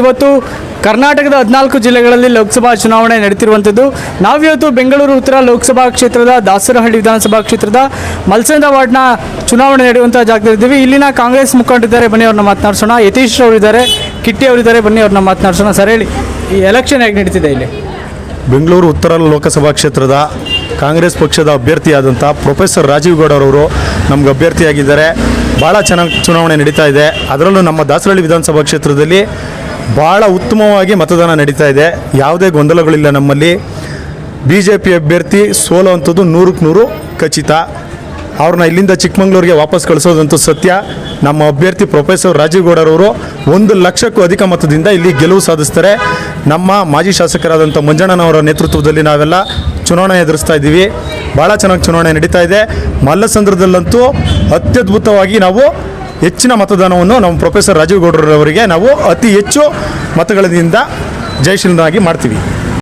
ಇವತ್ತು ಕರ್ನಾಟಕದ 14 ಜಿಲ್ಲೆಗಳಲ್ಲಿ ಲೋಕಸಭಾ ಚುನಾವಣೆ ನಡೆಯುತ್ತಿರುವಂಥದ್ದು. ನಾವಿವತ್ತು ಬೆಂಗಳೂರು ಉತ್ತರ ಲೋಕಸಭಾ ಕ್ಷೇತ್ರದ ದಾಸರಹಳ್ಳಿ ವಿಧಾನಸಭಾ ಕ್ಷೇತ್ರದ ಮಲ್ಸಂದ್ರ ವಾರ್ಡ್ನ ಚುನಾವಣೆ ನಡೆಯುವಂಥ ಜಾಗದಲ್ಲಿದ್ದೀವಿ. ಇಲ್ಲಿನ ಕಾಂಗ್ರೆಸ್ ಮುಖಂಡರಿದ್ದಾರೆ, ಬನ್ನಿ ಅವ್ರನ್ನ ಮಾತನಾಡಿಸೋಣ. ಯತೀಶ್ ಅವರಿದ್ದಾರೆ, ಕಿಟ್ಟಿ ಅವರಿದ್ದಾರೆ, ಬನ್ನಿ ಅವ್ರನ್ನ ಮಾತನಾಡಿಸೋಣ. ಸರ್ ಹೇಳಿ, ಈ ಎಲೆಕ್ಷನ್ ಹೇಗೆ ನಡೀತಿದೆ ಇಲ್ಲಿ? ಬೆಂಗಳೂರು ಉತ್ತರ ಲೋಕಸಭಾ ಕ್ಷೇತ್ರದ ಕಾಂಗ್ರೆಸ್ ಪಕ್ಷದ ಅಭ್ಯರ್ಥಿಯಾದಂಥ ಪ್ರೊಫೆಸರ್ ರಾಜೀವ್ ಗೌಡ ಅವರು ನಮ್ಗೆ ಅಭ್ಯರ್ಥಿಯಾಗಿದ್ದಾರೆ. ಭಾಳ ಚೆನ್ನಾಗಿ ಚುನಾವಣೆ ನಡೀತಾ ಇದೆ. ಅದರಲ್ಲೂ ನಮ್ಮ ದಾಸರಹಳ್ಳಿ ವಿಧಾನಸಭಾ ಕ್ಷೇತ್ರದಲ್ಲಿ ಭಾಳ ಉತ್ತಮವಾಗಿ ಮತದಾನ ನಡೀತಾ ಇದೆ. ಯಾವುದೇ ಗೊಂದಲಗಳಿಲ್ಲ. ನಮ್ಮಲ್ಲಿ BJP ಅಭ್ಯರ್ಥಿ ಸೋಲುವಂಥದ್ದು 100ಕ್ಕೆ 100 ಖಚಿತ. ಅವ್ರನ್ನ ಇಲ್ಲಿಂದ ಚಿಕ್ಕಮಂಗ್ಳೂರಿಗೆ ವಾಪಸ್ ಕಳಿಸೋದಂತೂ ಸತ್ಯ. ನಮ್ಮ ಅಭ್ಯರ್ಥಿ ಪ್ರೊಫೆಸರ್ ರಾಜೀವ್ ಗೌಡರವರು 1 ಲಕ್ಷಕ್ಕೂ ಅಧಿಕ ಮತದಿಂದ ಇಲ್ಲಿ ಗೆಲುವು ಸಾಧಿಸ್ತಾರೆ. ನಮ್ಮ ಮಾಜಿ ಶಾಸಕರಾದಂಥ ಮಂಜಣ್ಣನವರ ನೇತೃತ್ವದಲ್ಲಿ ನಾವೆಲ್ಲ ಚುನಾವಣೆ ಎದುರಿಸ್ತಾ ಇದ್ದೀವಿ. ಭಾಳ ಚೆನ್ನಾಗಿ ಚುನಾವಣೆ ನಡೀತಾ ಇದೆ. ಮಲ್ಲಸಂದ್ರದಲ್ಲಂತೂ ಅತ್ಯದ್ಭುತವಾಗಿ ನಾವು ಹೆಚ್ಚಿನ ಮತದಾನವನ್ನು ನಮ್ಮ ಪ್ರೊಫೆಸರ್ ರಾಜೀವ್ ಗೌಡರವರಿಗೆ ನಾವು ಅತಿ ಹೆಚ್ಚು ಮತಗಳಿಂದ ಜಯಶೀಲನಾಗಿ ಮಾಡ್ತೀವಿ.